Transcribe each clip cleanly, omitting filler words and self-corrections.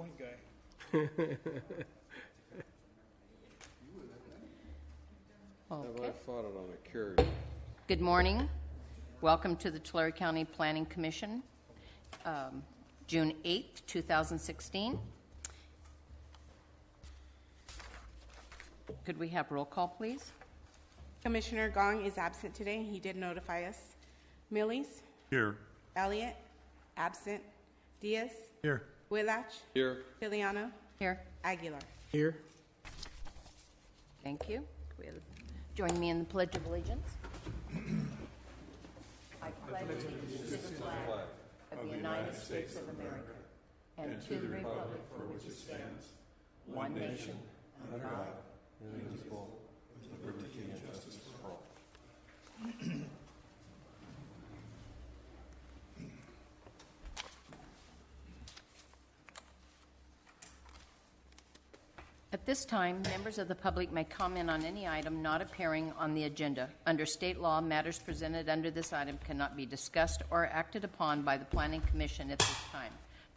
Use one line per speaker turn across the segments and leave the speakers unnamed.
point guy.
Have I fought it on a carry?
Good morning. Welcome to the Tulare County Planning Commission, June 8th, 2016. Could we have roll call, please?
Commissioner Gong is absent today. He did notify us. Millies?
Here.
Elliott? Absent. Diaz?
Here.
Whitlatch?
Here.
Filiano?
Here.
Aguilar?
Here.
Thank you. Could we have, join me in the Pledge of Allegiance. I pledge allegiance to the flag of the United States of America and to the republic for which it stands, one nation, under God, indivisible, with liberty and justice for all. At this time, members of the public may comment on any item not appearing on the agenda. Under state law, matters presented under this item cannot be discussed or acted upon by the Planning Commission at this time.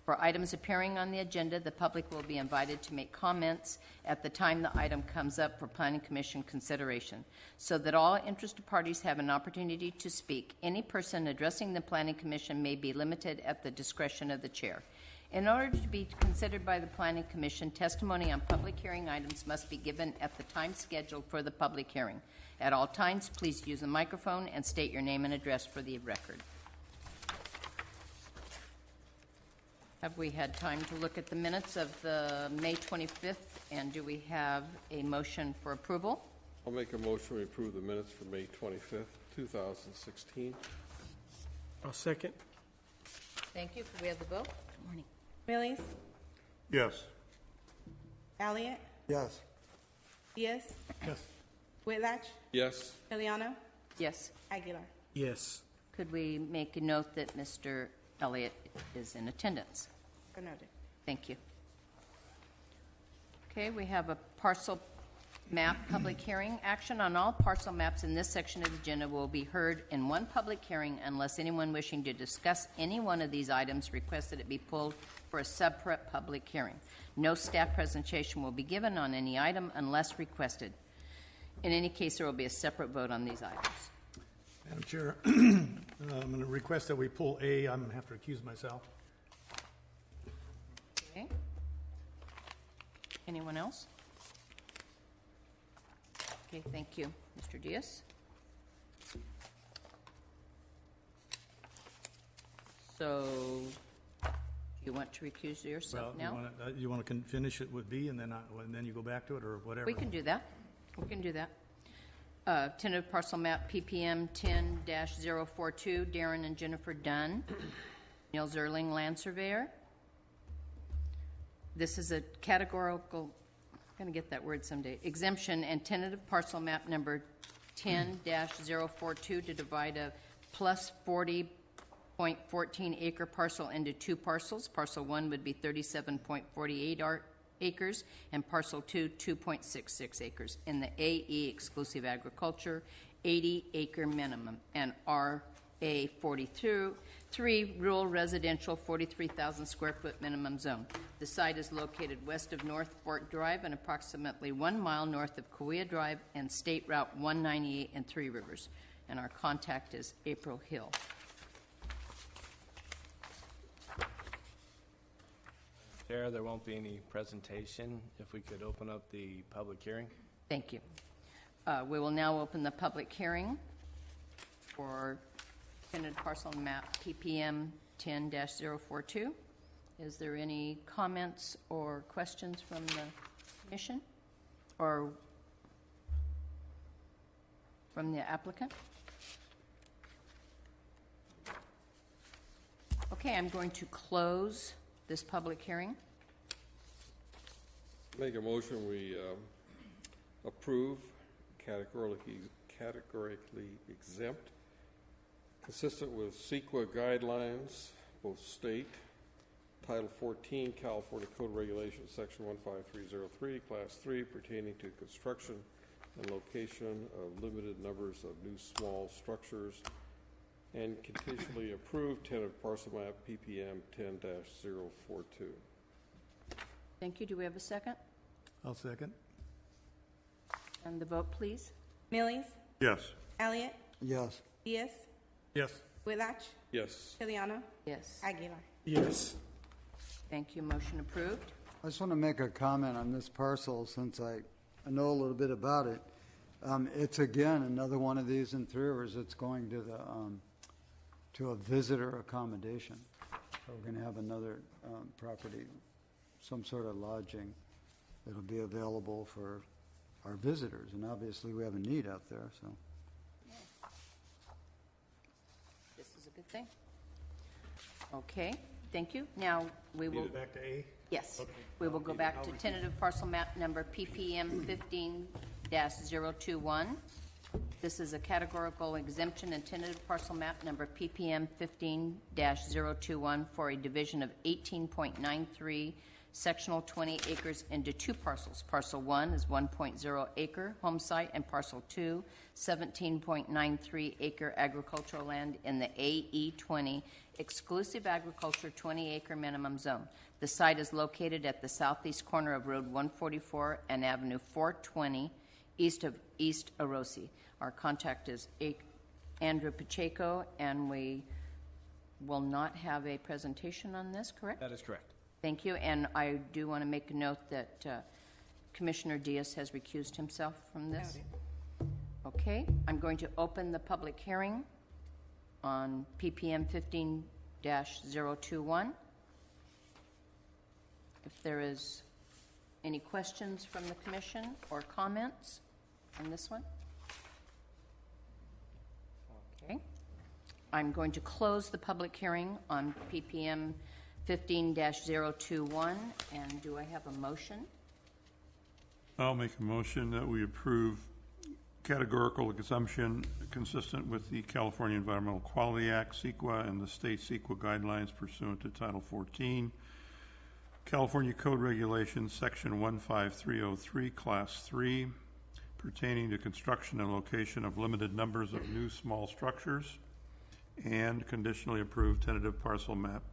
For items appearing on the agenda, the public will be invited to make comments at the time the item comes up for Planning Commission consideration, so that all interested parties have an opportunity to speak. Any person addressing the Planning Commission may be limited at the discretion of the chair. In order to be considered by the Planning Commission, testimony on public hearing items must be given at the time scheduled for the public hearing. At all times, please use the microphone and state your name and address for the record. Have we had time to look at the minutes of the May 25th, and do we have a motion for approval?
I'll make a motion to approve the minutes for May 25th, 2016.
I'll second.
Thank you. Could we have the vote? Good morning.
Millies?
Yes.
Elliott?
Yes.
Diaz?
Yes.
Whitlatch?
Yes.
Filiano?
Yes.
Aguilar?
Yes.
Could we make a note that Mr. Elliott is in attendance?
So noted.
Thank you. Okay, we have a parcel map public hearing. Action on all parcel maps in this section of the agenda will be heard in one public hearing unless anyone wishing to discuss any one of these items requests that it be pulled for a separate public hearing. No staff presentation will be given on any item unless requested. In any case, there will be a separate vote on these items.
Madam Chair, I'm going to request that we pull A. I'm going to have to recuse myself.
Okay. Anyone else? Okay, thank you. Mr. Diaz? So, do you want to recuse yourself now?
You want to finish it with B and then you go back to it, or whatever?
We can do that. We can do that. Tentative parcel map PPM 10-042, Darren and Jennifer Dunn, Neil Zerling, land surveyor. This is a categorical, I'm going to get that word someday, exemption and tentative parcel map number 10-042 to divide a plus 40.14 acre parcel into two parcels. Parcel 1 would be 37.48 acres, and parcel 2, 2.66 acres in the AE exclusive agriculture 80 acre minimum and RA 43 rural residential 43,000 square foot minimum zone. The site is located west of North Fork Drive and approximately 1 mile north of Cahuilla Drive and State Route 198 and Three Rivers. And our contact is April Hill.
Chair, there won't be any presentation. If we could open up the public hearing.
Thank you. We will now open the public hearing for tentative parcel map PPM 10-042. Is there any comments or questions from the commission or from the applicant? Okay, I'm going to close this public hearing.
Make a motion we approve categorically exempt, consistent with CEQA guidelines, both state, Title 14, California Code Regulations, Section 15303, Class 3, pertaining to construction and location of limited numbers of new small structures, and conditionally approved tentative parcel map PPM 10-042.
Thank you. Do we have a second?
I'll second.
And the vote, please.
Millies,
Yes.
Elliott,
Yes.
Diaz,
Yes.
Whitlatch,
Yes.
Piliano,
Yes.
Aguilar.
Yes.
Thank you. Motion approved.
I just want to make a comment on this parcel since I know a little bit about it. It's again another one of these in Three Rivers that's going to the to a visitor accommodation. So we're going to have another property, some sort of lodging that'll be available for our visitors, and obviously we have a need out there. So
This is a good thing. Okay, thank you. Now, we will,
Back to A.
yes, we will go back to tentative parcel map number PPM 15-021. This is a categorical exemption and tentative parcel map number PPM 15-021 for a division of 18.93 sectional 20 acres into two parcels. Parcel 1 is 1.0 acre home site, and parcel 2, 17.93 acre agricultural land in the AE20 exclusive agriculture 20 acre minimum zone. The site is located at the southeast corner of Road 144 and Avenue 420, east of East Arosi. Our contact is Andrew Pacheco, and we will not have a presentation on this, correct?
That is correct.
Thank you, and I do want to make a note that Commissioner Diaz has recused himself from this. Okay, I'm going to open the public hearing on PPM 15-021. If there is any questions from the commission or comments on this one? Okay. I'm going to close the public hearing on PPM 15-021, and do I have a motion?
I'll make a motion that we approve categorical exemption consistent with the California Environmental Quality Act, CEQA, and the state CEQA guidelines pursuant to Title 14, California Code Regulations, Section 15303, Class 3, pertaining to construction and location of limited numbers of new small structures, and conditionally approved tentative parcel map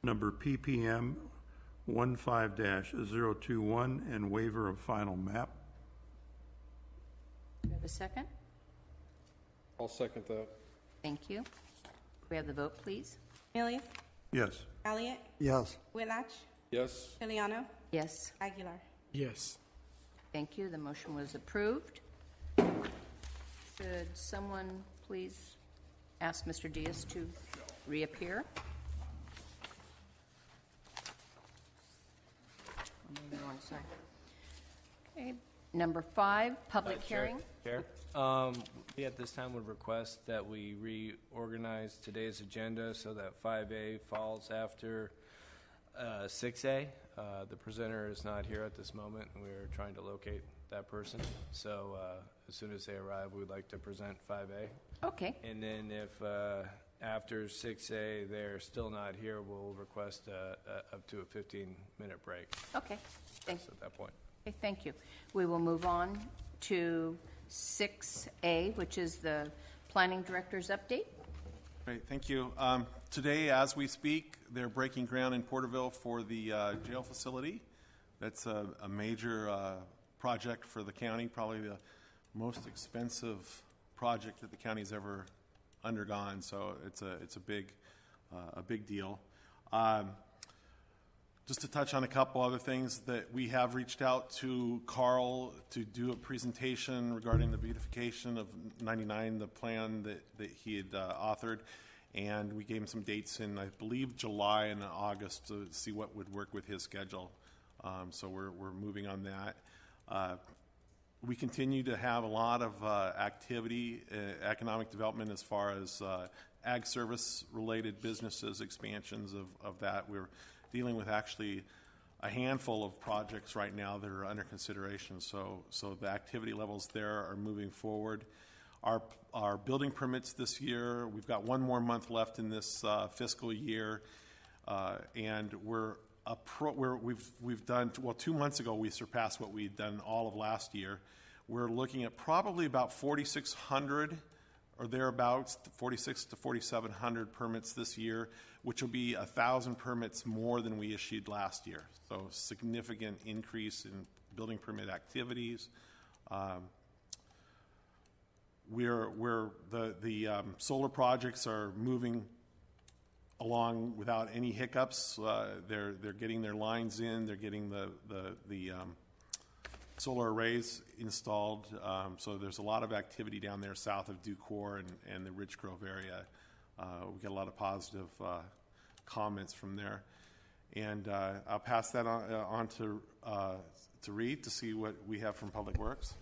number PPM 15-021 and waiver of final map.
Do we have a second?
I'll second that.
Thank you. We have the vote, please.
Millies,
Yes.
Elliott,
yes.
Whitlatch,
Yes.
Piliano,
Yes.
Aguilar.
Yes.
Thank you. The motion was approved. Should someone please ask Mr. Diaz to reappear? On the wrong side. Okay. Number 5, public hearing.
Chair, we at this time would request that we reorganize today's agenda so that 5A falls after 6A. The presenter is not here at this moment, and we're trying to locate that person. So as soon as they arrive, we'd like to present 5A.
Okay.
And then if after 6A they're still not here, we'll request up to a 15-minute break.
Okay. Thanks.
At that point.
Okay, thank you. We will move on to 6A, which is the planning director's update.
Great, thank you. Today, as we speak, they're breaking ground in Porterville for the jail facility. That's a major project for the county, probably the most expensive project that the county's ever undergone. So it's a big deal. Just to touch on a couple other things, that we have reached out to Carl to do a presentation regarding the beautification of 99, the plan that he had authored, and we gave him some dates in, I believe, July and August to see what would work with his schedule. So we're moving on that. We continue to have a lot of activity, economic development as far as ag service related businesses, expansions of that. We're dealing with actually a handful of projects right now that are under consideration. So the activity levels there are moving forward. Our building permits this year, we've got one more month left in this fiscal year, and we've done, well, 2 months ago we surpassed what we'd done all of last year. We're looking at probably about 4,600 or thereabouts, 46 to 4,700 permits this year, which will be 1,000 permits more than we issued last year. So significant increase in building permit activities. The solar projects are moving along without any hiccups. They're getting their lines in. They're getting the solar arrays installed. So there's a lot of activity down there south of Ducor and the Ridge Grove area. We get a lot of positive comments from there. And I'll pass that on to Reed to see what we have from Public Works.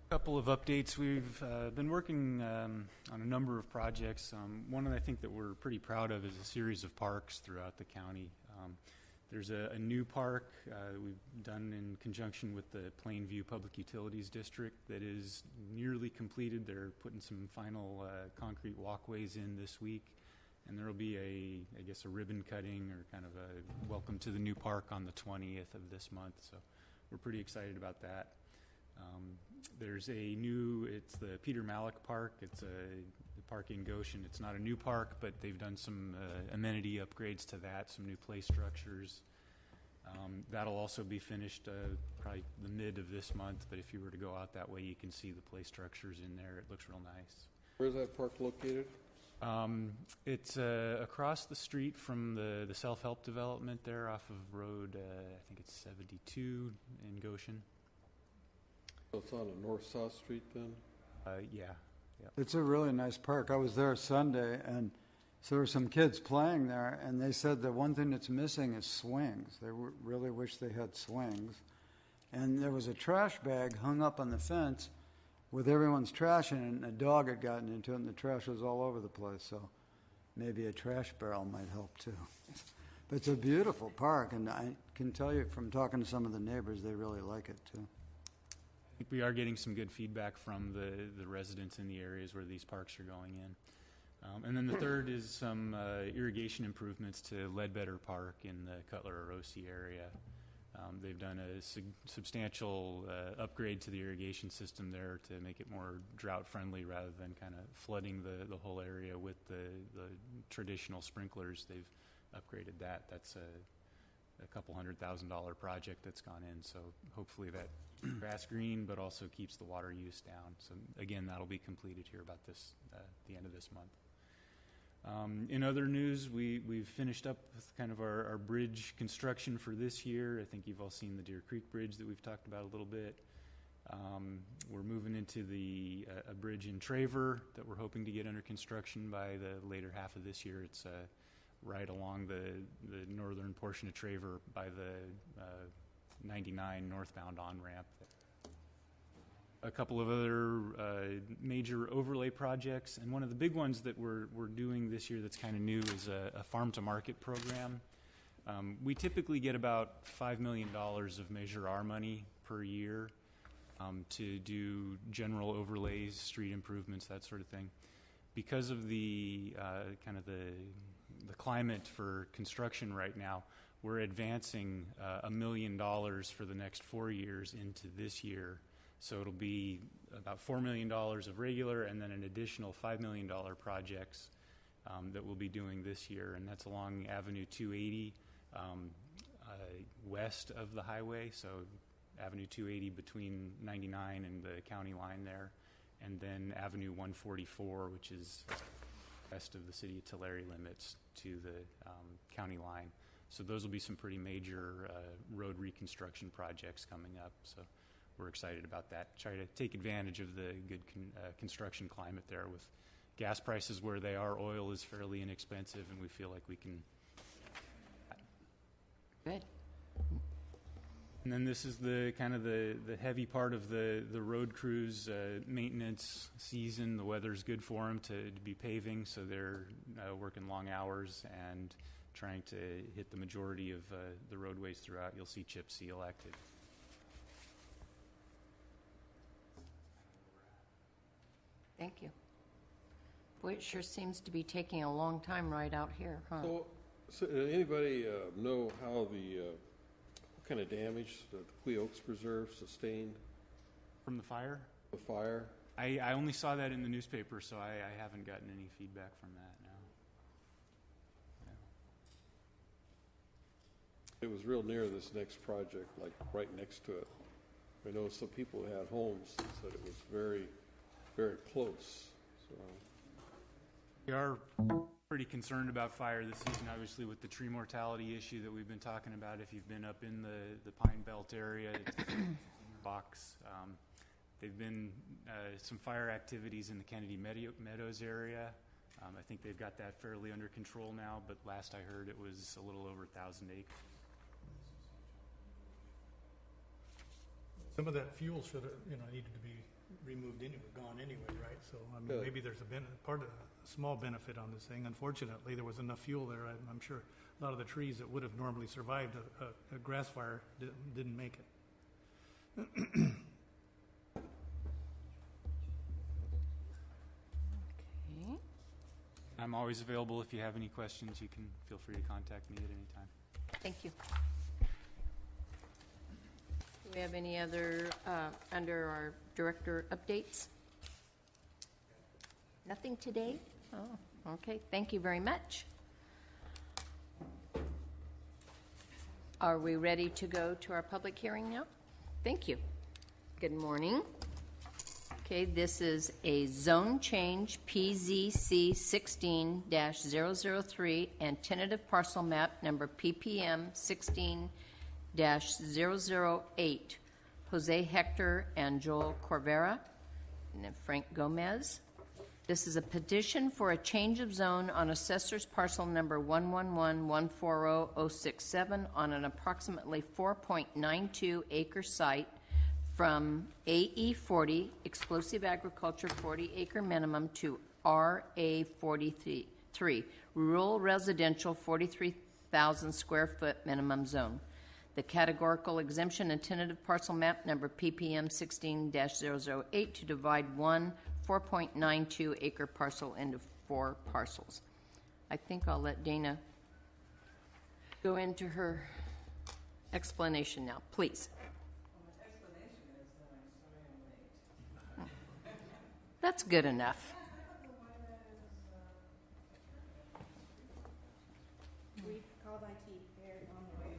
Couple of updates. We've been working on a number of projects. One that I think that we're pretty proud of is a series of parks throughout the county. There's a new park that we've done in conjunction with the Plainview Public Utilities District that is nearly completed. They're putting some final concrete walkways in this week, and there will be I guess a ribbon cutting or kind of a welcome to the new park on the 20th of this month. So we're pretty excited about that. There's it's the Peter Malik Park. It's a park in Goshen. It's not a new park, but they've done some amenity upgrades to that, some new play structures. That'll also be finished probably the mid of this month, but if you were to go out that way, you can see the play structures in there. It looks real nice.
Where's that park located?
It's across the street from the self-help development there off of Road, I think it's 72 in Goshen.
So it's on a north-south street then?
Yeah.
It's a really nice park. I was there Sunday, and so there were some kids playing there, and they said the one thing that's missing is swings. They really wish they had swings. And there was a trash bag hung up on the fence with everyone's trash in it, and a dog had gotten into it, and the trash was all over the place. So maybe a trash barrel might help, too. But it's a beautiful park, and I can tell you from talking to some of the neighbors, they really like it, too.
I think we are getting some good feedback from the residents in the areas where these parks are going in. And then the third is some irrigation improvements to Ledbetter Park in the Cutler-Orosi area. They've done a substantial upgrade to the irrigation system there to make it more drought-friendly rather than kind of flooding the whole area with the traditional sprinklers. They've upgraded that. That's a couple $100,000 project that's gone in, so hopefully that grass green, but also keeps the water use down. So again, that'll be completed here about the end of this month. In other news, we've finished up with kind of our bridge construction for this year. I think you've all seen the Deer Creek Bridge that we've talked about a little bit. We're moving into a bridge in Traver that we're hoping to get under construction by the later half of this year. It's right along the northern portion of Traver by the 99 northbound on-ramp. A couple of other major overlay projects, and one of the big ones that we're doing this year that's kind of new is a farm-to-market program. We typically get about $5 million of Measure R money per year to do general overlays, street improvements, that sort of thing. Because of the kind of the climate for construction right now, we're advancing $1 million for the next 4 years into this year. So it'll be about $4 million of regular and then an additional $5 million projects that we'll be doing this year. And that's along Avenue 280 west of the highway. So Avenue 280 between 99 and the county line there. And then Avenue 144, which is west of the city of Tulare limits to the county line. So those will be some pretty major road reconstruction projects coming up. So we're excited about that. Try to take advantage of the good construction climate there with gas prices where they are. Oil is fairly inexpensive, and we feel like we can.
Good.
And then this is the kind of the heavy part of the road crews maintenance season. The weather's good for them to be paving, so they're working long hours and trying to hit the majority of the roadways throughout. You'll see chip seal active.
Thank you. Boy, it sure seems to be taking a long time right out here, huh?
So anybody know how what kind of damage that the Quill Oaks Preserve sustained
From the fire?
the fire?
I only saw that in the newspaper, so I haven't gotten any feedback from that, no.
It was real near this next project, like right next to it. I know some people who had homes that said it was very, very close, so.
We are pretty concerned about fire this season, obviously with the tree mortality issue that we've been talking about. If you've been up in the Pine Belt area, box, they've been some fire activities in the Kennedy Meadows area. I think they've got that fairly under control now, but last I heard it was a little over 1,000 acres.
Some of that fuel should have, needed to be removed gone anyway, right? So, I mean,
Yeah.
maybe there's a small benefit on this thing. Unfortunately, there was enough fuel there. I'm sure a lot of the trees that would have normally survived a grass fire didn't make it.
Okay.
I'm always available if you have any questions. You can feel free to contact me at any time.
Thank you. Do we have any other, under our director updates? Nothing today? Oh, okay. Thank you very much. Are we ready to go to our public hearing now? Thank you. Good morning. Okay, this is a zone change, PZC 16-003, and tentative parcel map number PPM 16-008. Jose Hector and Joel Corvera, and then Frank Gomez. This is a petition for a change of zone on assessor's parcel number 111140067 on an approximately 4.92 acre site from AE 40, exclusive agriculture 40 acre minimum, to RA 43, rural residential 43,000 square foot minimum zone. The categorical exemption and tentative parcel map number PPM 16-008 to divide one 4.92 acre parcel into 4 parcels. I think I'll let Dana go into her explanation now, please. That's good enough.
We called IT. They're on the way.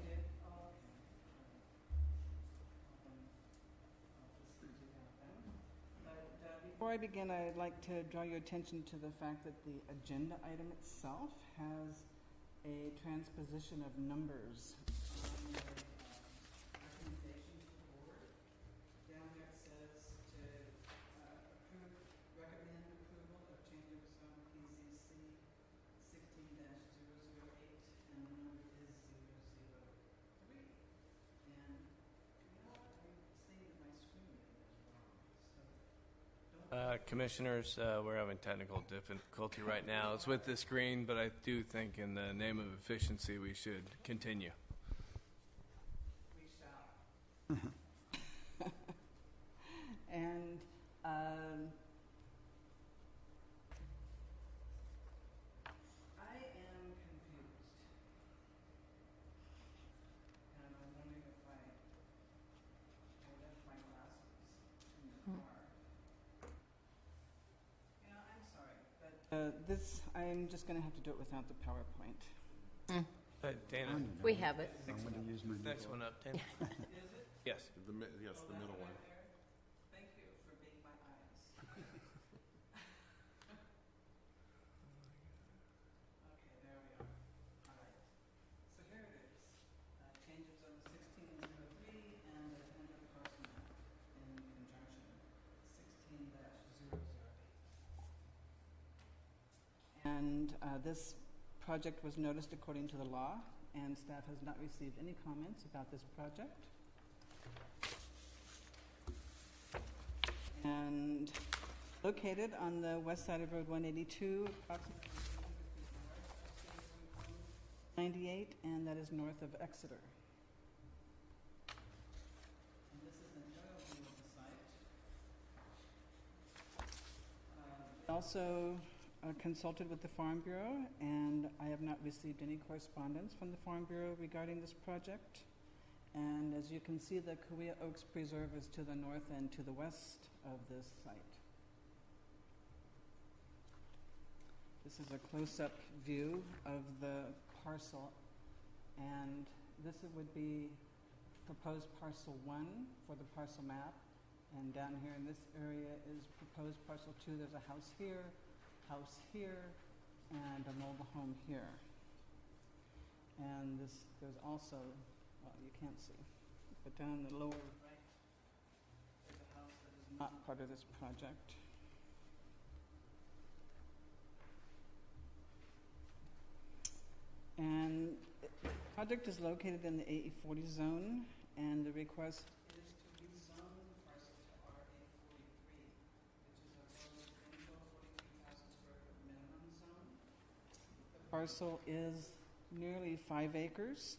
Before I begin, I'd like to draw your attention to the fact that the agenda item itself has a transposition of numbers on the recommendation to the board. Down there it says to recommend approval of change of zone PZC 16-008, and the number is 003. And I'm seeing that my screen is wrong.
Commissioners, we're having technical difficulty right now. It's with the screen, but I do think in the name of efficiency, we should continue.
We shall. And I am confused. And I'm wondering if I left my glasses in the car. Yeah, I'm sorry, but I'm just going to have to do it without the PowerPoint.
Dana,
We have it.
next one up, Tim. Yes.
Yes, the middle one.
Thank you for being my eyes. Okay, there we are. All right. So here it is. Change of zone 1603 and the tentative parcel map in conjunction 16-008. And this project was noticed according to the law, and staff has not received any comments about this project. And located on the west side of Road 182, approximately 98, and that is north of Exeter. And this is an aerial view of the site. Also consulted with the Farm Bureau, and I have not received any correspondence from the Farm Bureau regarding this project. And as you can see, the Kaweah Oaks Preserve is to the north and to the west of this site. This is a close-up view of the parcel, and this would be proposed parcel 1 for the parcel map. And down here in this area is proposed parcel 2. There's a house here, and a mobile home here. And there's also, well, you can't see, but down in the lower right, there's a house that is not part of this project. And the project is located in the AE40 zone, and the request is to rezone the parcel to RA43, which is a residential 43,000 square foot minimum zone. The parcel is nearly 5 acres,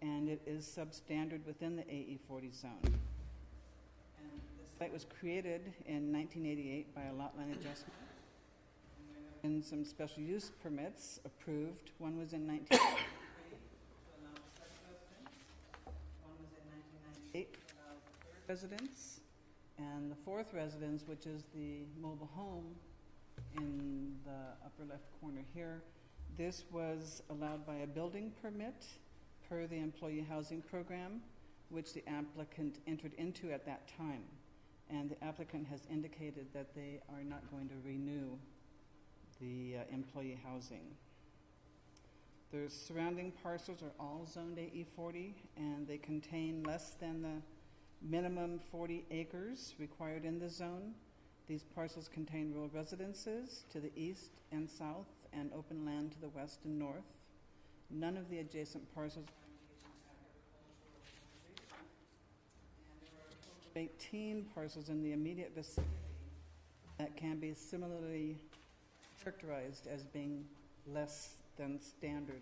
and it is substandard within the AE40 zone. And this site was created in 1988 by a lot line adjustment. And some special use permits approved. One was in 1993 to allow the second residence. One was in 1998 to allow the third residence. And the fourth residence, which is the mobile home in the upper left corner here, this was allowed by a building permit per the employee housing program, which the applicant entered into at that time. And the applicant has indicated that they are not going to renew the employee housing. The surrounding parcels are all zoned AE40, and they contain less than the minimum 40 acres required in the zone. These parcels contain rural residences to the east and south and open land to the west and north. None of the adjacent parcels are engaged in agricultural activity. And there are a total of 18 parcels in the immediate vicinity that can be similarly characterized as being less than standard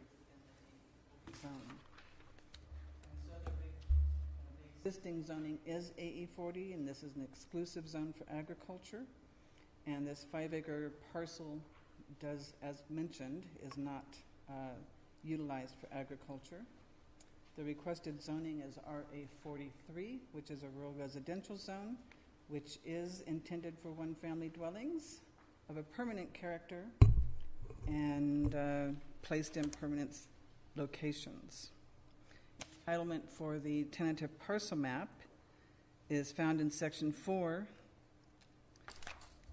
in the zone. And so the existing zoning is AE40, and this is an exclusive zone for agriculture. And this 5-acre parcel does, as mentioned, is not utilized for agriculture. The requested zoning is RA43, which is a rural residential zone, which is intended for one-family dwellings of a permanent character and placed in permanent locations. Entitlement for the tentative parcel map is found in section 4,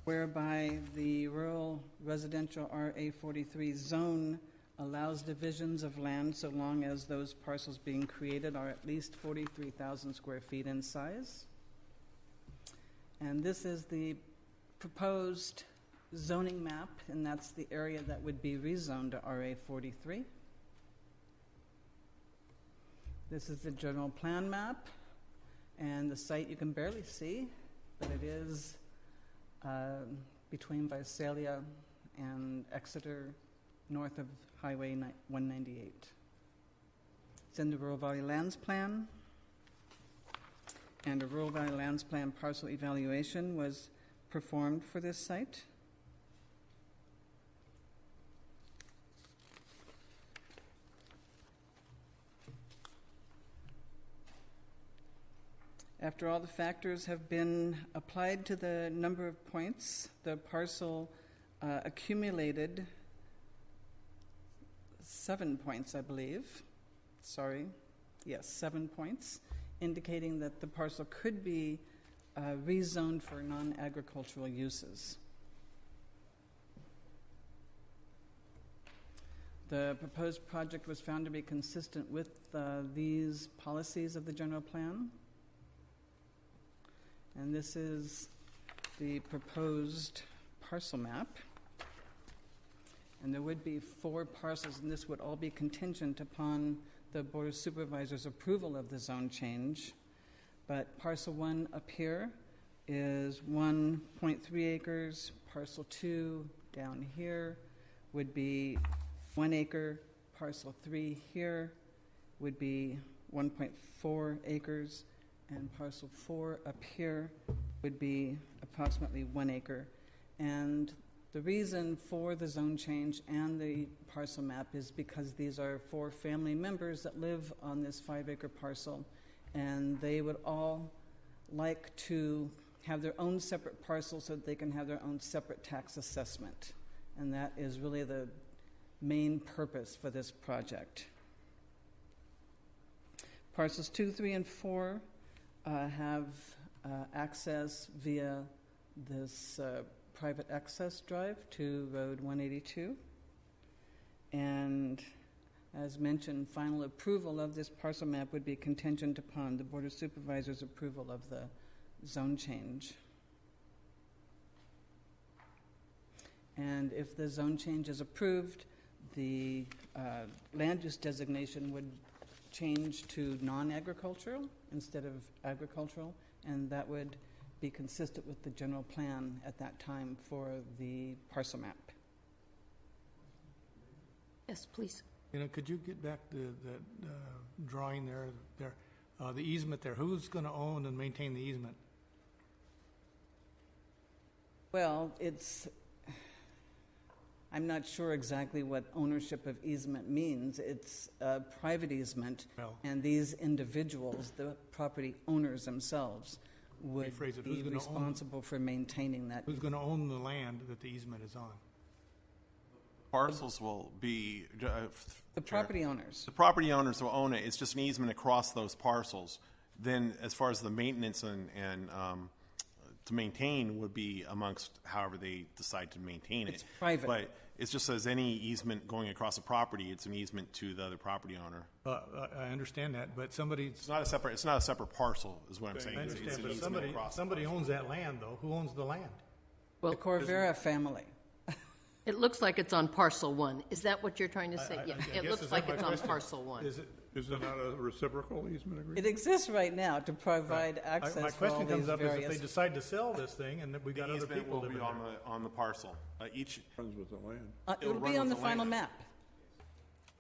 whereby the rural residential RA43 zone allows divisions of land so long as those parcels being created are at least 43,000 square feet in size. And this is the proposed zoning map, and that's the area that would be rezoned to RA43. This is the general plan map, and the site you can barely see, but it is between Visalia and Exeter, north of Highway 198. It's in the Rural Valley Lands Plan, and a Rural Valley Lands Plan parcel evaluation was performed for this site. After all the factors have been applied to the number of points, the parcel accumulated 7 points, I believe. Sorry. Yes, 7 points, indicating that the parcel could be rezoned for non-agricultural uses. The proposed project was found to be consistent with these policies of the general plan. And this is the proposed parcel map. And there would be 4 parcels, and this would all be contingent upon the Board of Supervisors' approval of the zone change. But parcel 1 up here is 1.3 acres. Parcel 2 down here would be 1 acre. Parcel 3 here would be 1.4 acres. And parcel 4 up here would be approximately 1 acre. And the reason for the zone change and the parcel map is because these are 4 family members that live on this 5-acre parcel, and they would all like to have their own separate parcels so that they can have their own separate tax assessment. And that is really the main purpose for this project. Parcels 2, 3, and 4 have access via this private access drive to Road 182. And as mentioned, final approval of this parcel map would be contingent upon the Board of Supervisors' approval of the zone change. And if the zone change is approved, the land use designation would change to non-agricultural instead of agricultural, and that would be consistent with the general plan at that time for the parcel map.
Yes, please.
Could you get back to that drawing there, the easement there? Who's going to own and maintain the easement?
Well, I'm not sure exactly what ownership of easement means. It's a private easement,
Well-
and these individuals, the property owners themselves, would
Rephrase it.
be
Who's gonna own-
responsible for maintaining that.
Who's going to own the land that the easement is on?
Parcels will be,
The property owners.
the property owners will own it. It's just an easement across those parcels. Then as far as the maintenance and to maintain would be amongst however they decide to maintain it.
It's private.
But it's just as any easement going across a property, it's an easement to the other property owner.
I understand that, but
It's not a separate parcel, is what I'm saying.
I
It's
understand,
an
but
easement across the
somebody
parcel.
owns that land, though. Who owns the land?
The
Well,
Corvera family.
it looks like it's on parcel 1. Is that what you're trying to say? Yeah,
I
it
guess
looks
is
like
that my
it's on
question?
parcel 1.
Is it?
Is it not a reciprocal easement
It
agreement?
exists right now to provide access
My
for all
question
these
comes up is if
various.
they decide to sell this thing and that we got
The
other
easement
people
will
living
be
there.
on the parcel. Each
Runs with the land.
It'll
it'll
be
run
on the
with the
final
land.
map.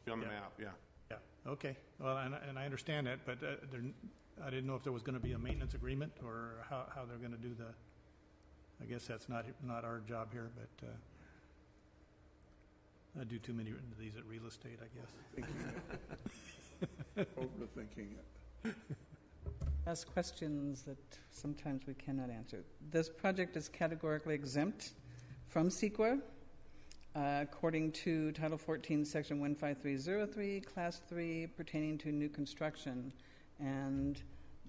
be on the
Yeah.
map, yeah.
Yeah, okay. Well, and I understand that, but I didn't know if there was going to be a maintenance agreement or how they're going to do I guess that's not our job here, but I do too many of these at real estate, I guess.
Overthinking it.
Ask questions that sometimes we cannot answer. This project is categorically exempt from CEQA according to Title 14, Section 15303, Class 3, pertaining to new construction. And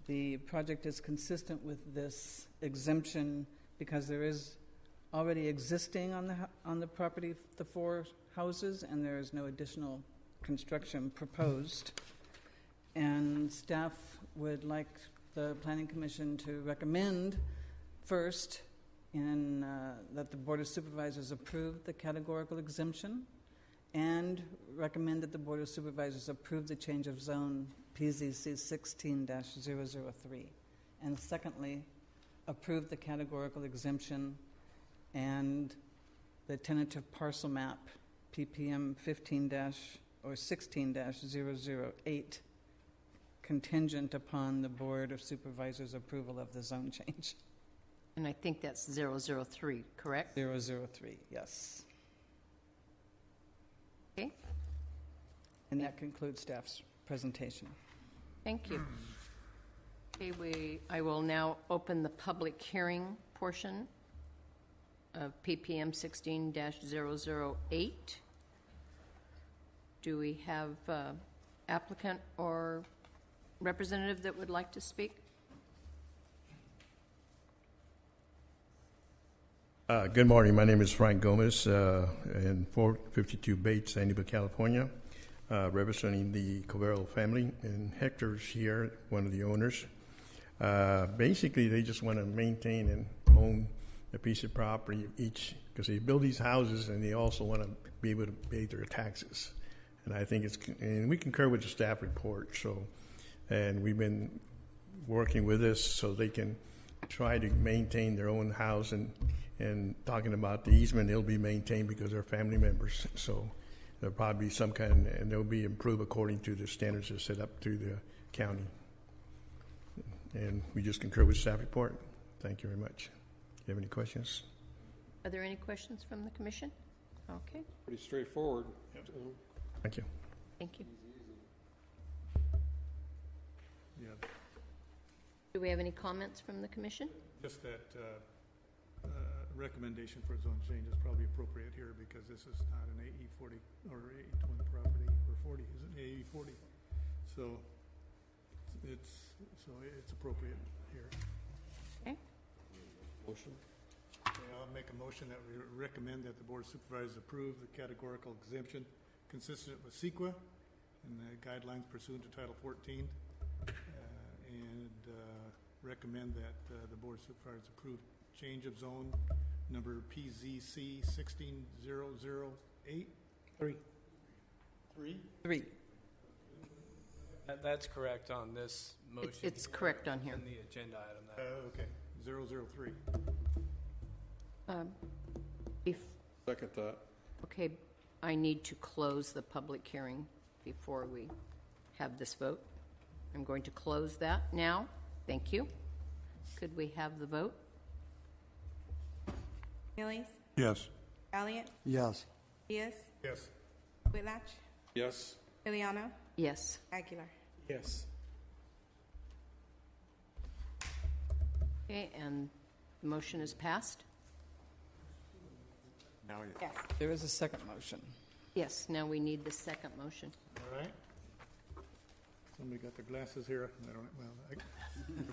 the project is consistent with this exemption because there is already existing on the property the 4 houses, and there is no additional construction proposed. And staff would like the Planning Commission to recommend first that the Board of Supervisors approve the categorical exemption and recommend that the Board of Supervisors approve the change of zone PZC 16-003. And secondly, approve the categorical exemption and the tentative parcel map PPM 16-008 contingent upon the Board of Supervisors' approval of the zone change.
And I think that's 003, correct?
003, yes.
Okay,
And that concludes staff's presentation.
thank you. Okay, I will now open the public hearing portion of PPM 16-008. Do we have applicant or representative that would like to speak?
Good morning. My name is Frank Gomez, in 452 Bates, Sanibel, California, representing the Covero family. And Hector's here, one of the owners. Basically, they just want to maintain and own a piece of property each, because they build these houses and they also want to be able to pay their taxes. And I think and we concur with the staff report. And we've been working with this so they can try to maintain their own house, and talking about the easement, it'll be maintained because they're family members. So there'll probably be some and they'll be improved according to the standards that are set up through the county. And we just concur with the staff report. Thank you very much. Do you have any questions?
Are there any questions from the commission? Okay,
Pretty straightforward.
Thank you.
thank you.
Yeah.
Do we have any comments from the commission?
Just that recommendation for zone change is probably appropriate here because this is not an AE 40 or AE 20 property, or 40, isn't AE 40. So it's appropriate here.
Okay.
Motion?
Okay, I'll make a motion that we recommend that the Board of Supervisors approve the categorical exemption consistent with CEQA and the guidelines pursuant to Title 14, and recommend that the Board of Supervisors approve change of zone number PZC 16008.
3.
3.
That's correct on this motion.
It's correct on here.
In the agenda item.
Okay, 003.
Second that.
Okay, I need to close the public hearing before we have this vote. I'm going to close that now. Thank you. Could we have the vote?
Millies,
Yes.
Elliott,
Yes.
Diaz,
Yes.
Whitlatch,
Yes.
Miliano,
Yes.
Aguilar.
Yes.
Okay, and the motion is passed?
Yes.
There is a second motion.
Yes, now we need the second motion.
All right. Somebody got their glasses here. I don't, well, I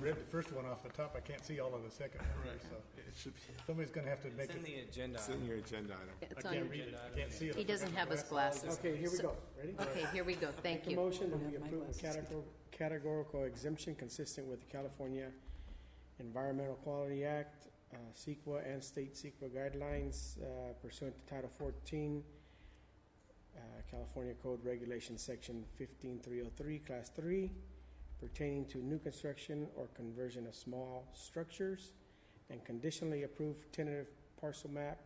read the first one off the top. I can't see all of the second one, here, so
It should be,
somebody's gonna have to make
It's in
it.
the agenda
it's in
item.
your agenda item.
It's
I
on
can't
your-
read it. I can't see it.
He doesn't have his glasses.
Okay, here we go. Ready?
Okay, here we go. Thank
The
you.
motion that
I
we
have my
approve a
glasses.
categorical exemption consistent with the California Environmental Quality Act, CEQA and state CEQA guidelines pursuant to Title 14, California Code Regulation Section 15303, Class 3, pertaining to new construction or conversion of small structures, and conditionally approved tentative parcel map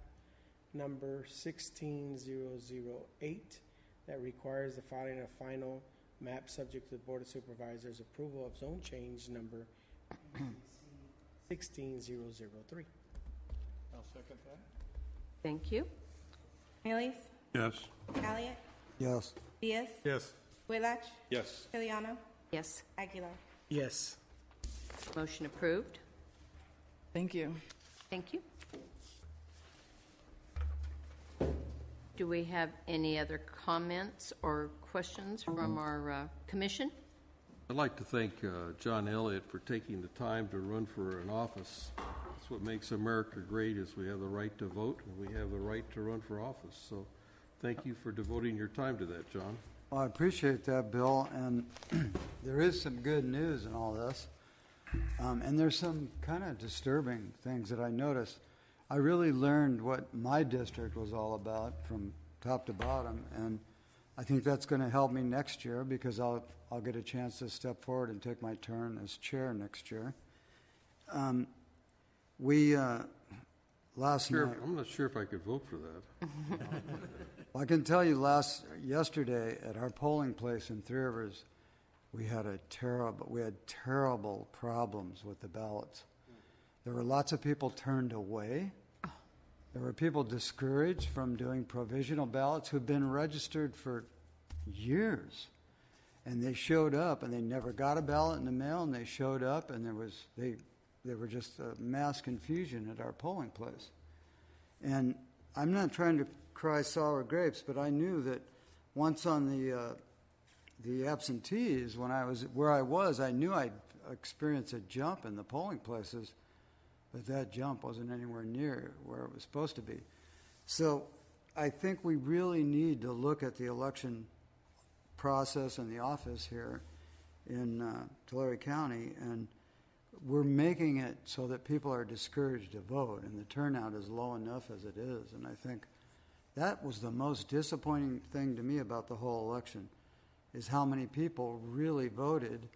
number 16008 that requires the filing of final map subject to the Board of Supervisors approval of zone change number 16003.
I'll second that.
Thank you.
Millies,
Yes.
Elliott,
Yes.
Diaz,
Yes.
Whitlatch,
Yes.
Miliano,
Yes.
Aguilar.
Yes.
Motion approved.
Thank you.
Thank you. Do we have any other comments or questions from our commission?
I'd like to thank John Elliott for taking the time to run for an office. That's what makes America great, is we have the right to vote and we have the right to run for office. So thank you for devoting your time to that, John.
Well, I appreciate that, Bill, and there is some good news in all this. And there's some kind of disturbing things that I noticed. I really learned what my district was all about from top to bottom, and I think that's going to help me next year because I'll get a chance to step forward and take my turn as chair next year. Last night,
I'm not sure if I could vote for that.
I can tell you yesterday at our polling place in Three Rivers, we had terrible problems with the ballots. There were lots of people turned away. There were people discouraged from doing provisional ballots who've been registered for years. And they showed up and they never got a ballot in the mail, and they showed up and there were just a mass confusion at our polling place. And I'm not trying to cry sour grapes, but I knew that once on the absentees, when I was where I was, I knew I'd experience a jump in the polling places, but that jump wasn't anywhere near where it was supposed to be. So I think we really need to look at the election process and the office here in Tulare County, and we're making it so that people are discouraged to vote, and the turnout is low enough as it is. And I think that was the most disappointing thing to me about the whole election, is how many people really voted,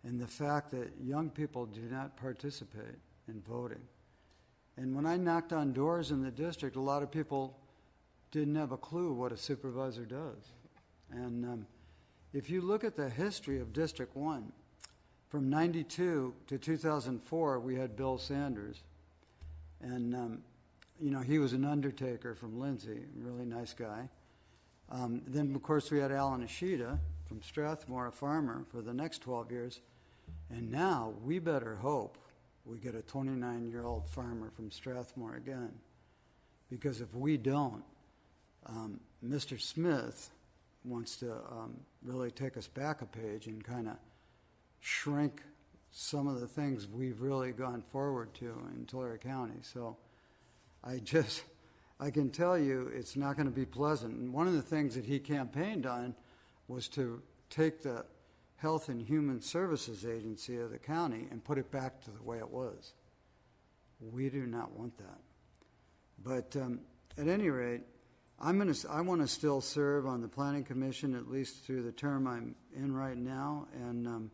and the fact that young people do not participate in voting. And when I knocked on doors in the district, a lot of people didn't have a clue what a supervisor does. And if you look at the history of District 1, from 92 to 2004, we had Bill Sanders. And, he was an undertaker from Lindsay, a really nice guy. Then, of course, we had Alan Ishida from Strathmore, a farmer, for the next 12 years. And now we better hope we get a 29-year-old farmer from Strathmore again. Because if we don't, Mr. Smith wants to really take us back a page and kind of shrink some of the things we've really gone forward to in Tulare County. So I can tell you it's not going to be pleasant. And one of the things that he campaigned on was to take the Health and Human Services Agency of the county and put it back to the way it was. We do not want that. But at any rate, I want to still serve on the Planning Commission, at least through the term I'm in right now, and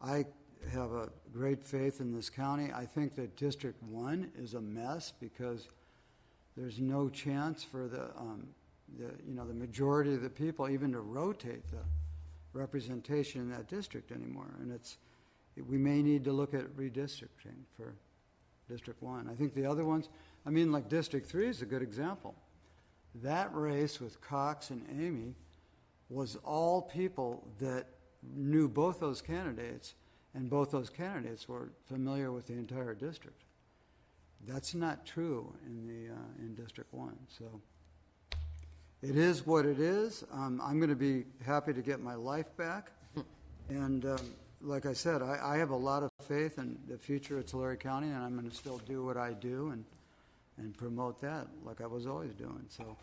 I have a great faith in this county. I think that District 1 is a mess because there's no chance for the majority of the people even to rotate the representation in that district anymore. And we may need to look at redistricting for District 1. I think the other ones, like District 3 is a good example. That race with Cox and Amy was all people that knew both those candidates, and both those candidates were familiar with the entire district. That's not true in District 1. So it is what it is. I'm going to be happy to get my life back. And like I said, I have a lot of faith in the future of Tulare County, and I'm going to still do what I do and promote that like I was always doing. So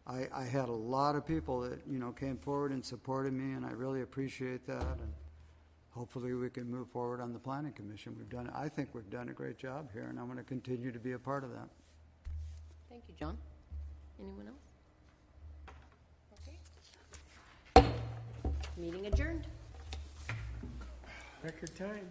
I had a lot of people that, came forward and supported me, and I really appreciate that. And hopefully we can move forward on the Planning Commission. I think we've done a great job here, and I'm going to continue to be a part of that.
Thank you, John. Anyone else? Okay. Meeting adjourned.
Record time.